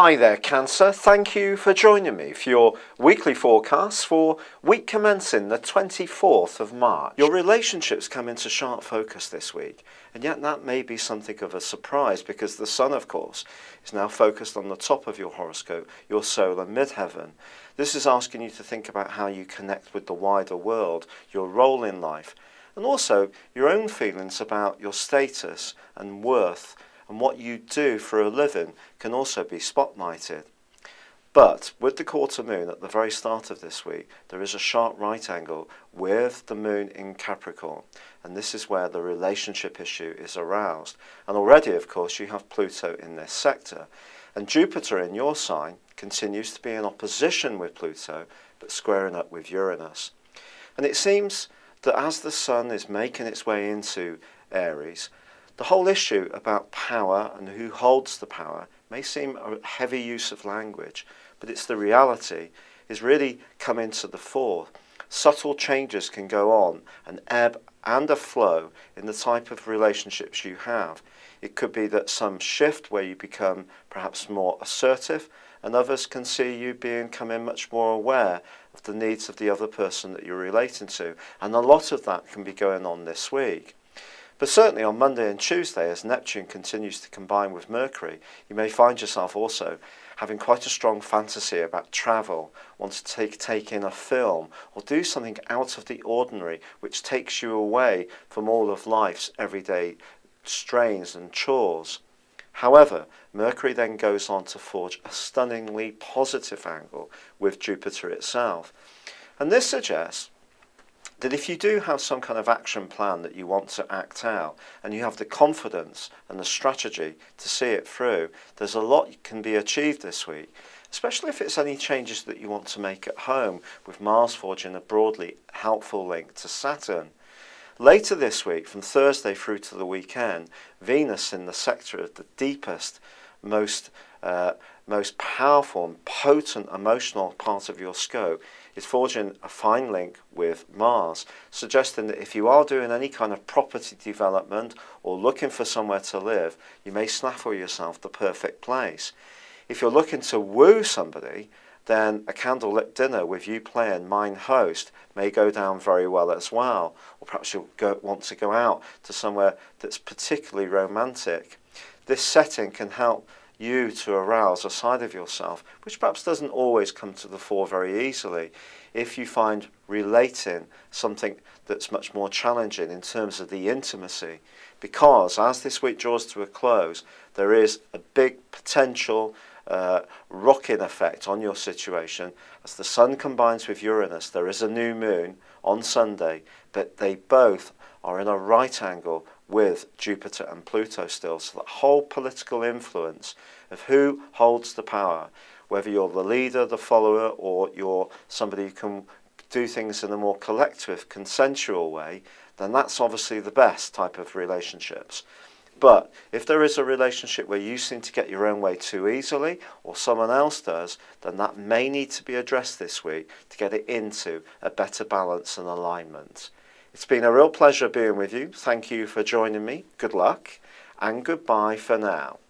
Hi there, Cancer. Thank you for joining me for your weekly forecast for week commencing the 24th of March. Your relationships come into sharp focus this week, and yet that may be something of a surprise because the Sun, of course, is now focused on the top of your horoscope, your solar midheaven. This is asking you to think about how you connect with the wider world, your role in life, and also your own feelings about your status and worth, and what you do for a living can also be spotlighted. But with the quarter moon at the very start of this week, there is a sharp right angle with the moon in Capricorn, and this is where the relationship issue is aroused. And already, of course, you have Pluto in this sector, and Jupiter in your sign continues to be in opposition with Pluto, but squaring up with Uranus. And it seems that as the Sun is making its way into Aries, the whole issue about power and who holds the power may seem a heavy use of language, but it's the reality is really coming to the fore. Subtle changes can go on, an ebb and a flow in the type of relationships you have. It could be that some shift where you become perhaps more assertive, and others can see you becoming much more aware of the needs of the other person that you're relating to. And a lot of that can be going on this week. But certainly on Monday and Tuesday, as Neptune continues to combine with Mercury, you may find yourself also having quite a strong fantasy about travel, want to take in a film, or do something out of the ordinary, which takes you away from all of life's everyday strains and chores. However, Mercury then goes on to forge a stunningly positive angle with Jupiter itself. And this suggests that if you do have some kind of action plan that you want to act out, and you have the confidence and the strategy to see it through, there's a lot can be achieved this week, especially if it's any changes that you want to make at home, with Mars forging a broadly helpful link to Saturn. Later this week, from Thursday through to the weekend, Venus in the sector of the deepest, most powerful and potent emotional part of your scope is forging a fine link with Mars, suggesting that if you are doing any kind of property development or looking for somewhere to live, you may snaffle yourself the perfect place. If you're looking to woo somebody, then a candlelit dinner with you playing Mine Host may go down very well as well. Or perhaps you'll want to go out to somewhere that's particularly romantic. This setting can help you to arouse a side of yourself which perhaps doesn't always come to the fore very easily if you find relating something that's much more challenging in terms of the intimacy, because as this week draws to a close, there is a big potential rocking effect on your situation. As the Sun combines with Uranus, there is a new moon on Sunday, but they both are in a right angle with Jupiter and Pluto still. So that whole political influence of who holds the power, whether you're the leader, the follower, or you're somebody who can do things in a more collective, consensual way, then that's obviously the best type of relationships. But if there is a relationship where you seem to get your own way too easily, or someone else does, then that may need to be addressed this week to get it into a better balance and alignment. It's been a real pleasure being with you. Thank you for joining me. Good luck, and goodbye for now.